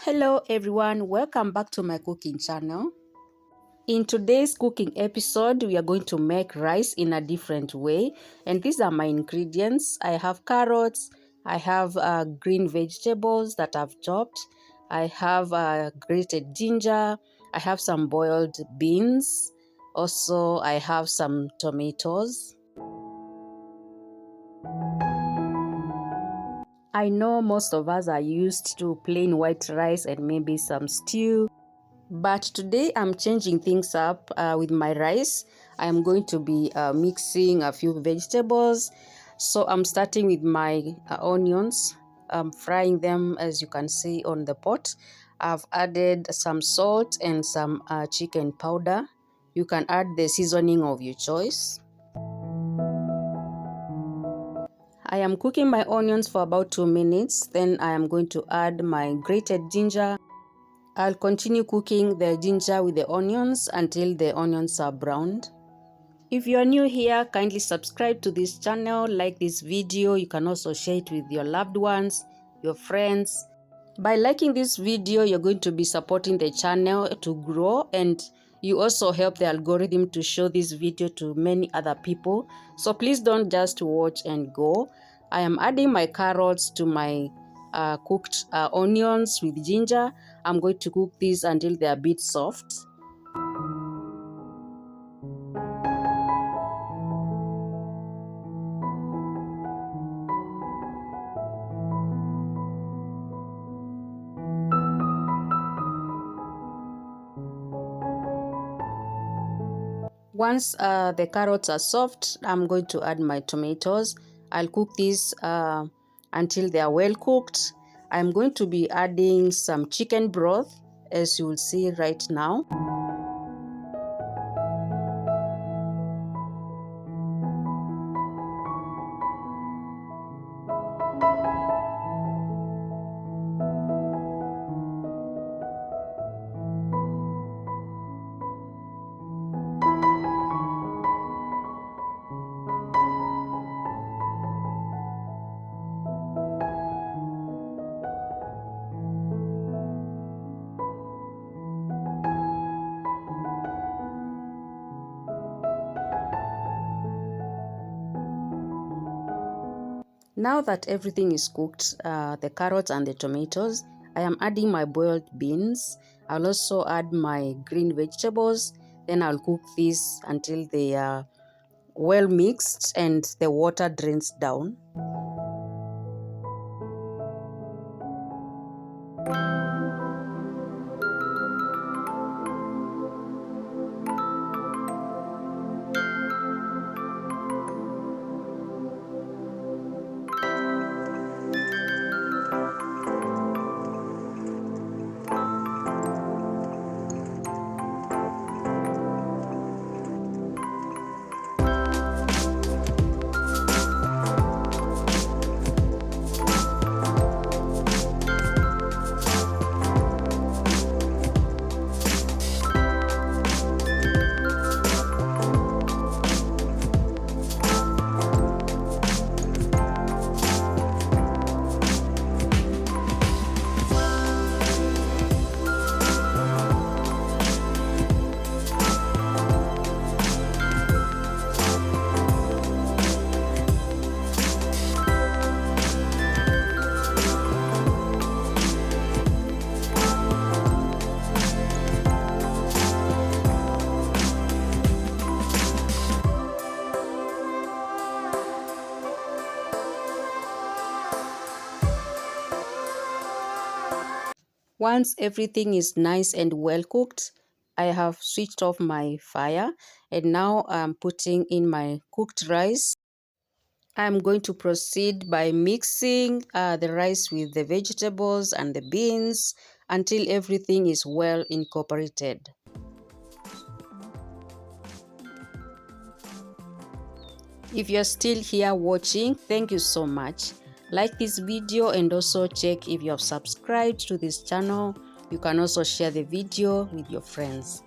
Hello everyone, welcome back to my cooking channel. In today's cooking episode, we are going to make rice in a different way, and these are my ingredients. I have carrots, I have green vegetables that I've chopped, I have grated ginger, I have some boiled beans, also I have some tomatoes. I know most of us are used to plain white rice and maybe some stew. But today I'm changing things up with my rice. I'm going to be mixing a few vegetables. So I'm starting with my onions. I'm frying them as you can see on the pot. I've added some salt and some chicken powder. You can add the seasoning of your choice. I am cooking my onions for about 2 minutes. Then I am going to add my grated ginger. I'll continue cooking the ginger with the onions until the onions are browned. If you are new here, kindly subscribe to this channel, like this video. You can also share it with your loved ones, your friends. By liking this video, you're going to be supporting the channel to grow, and you also help the algorithm to show this video to many other people. So please don't just watch and go. I am adding my carrots to my cooked onions with ginger. I'm going to cook these until they are a bit soft. Once the carrots are soft, I'm going to add my tomatoes. I'll cook these until they are well cooked. I'm going to be adding some chicken broth, as you will see right now. Now that everything is cooked, the carrots and the tomatoes, I am adding my boiled beans. I'll also add my green vegetables. Then I'll cook these until they are well mixed and the water drains down. Once everything is nice and well cooked, I have switched off my fire and now I'm putting in my cooked rice. I'm going to proceed by mixing the rice with the vegetables and the beans until everything is well incorporated. If you're still here watching, thank you so much. Like this video and also check if you have subscribed to this channel. You can also share the video with your friends.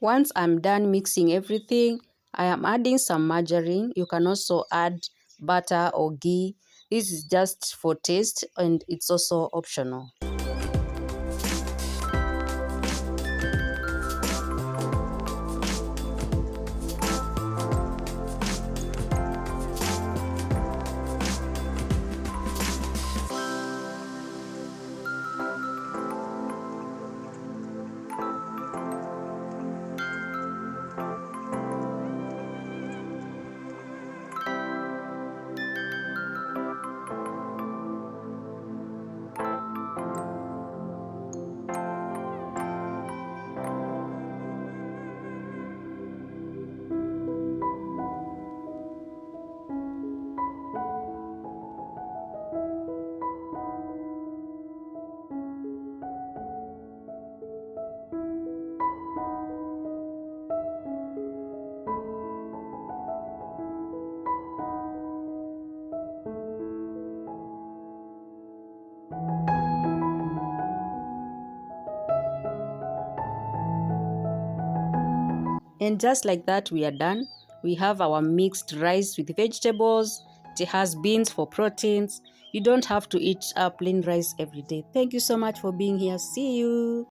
Once I'm done mixing everything, I am adding some margarine. You can also add butter or ghee. This is just for taste and it's also optional. And just like that, we are done. We have our mixed rice with vegetables. It has beans for proteins. You don't have to eat plain rice every day. Thank you so much for being here. See you.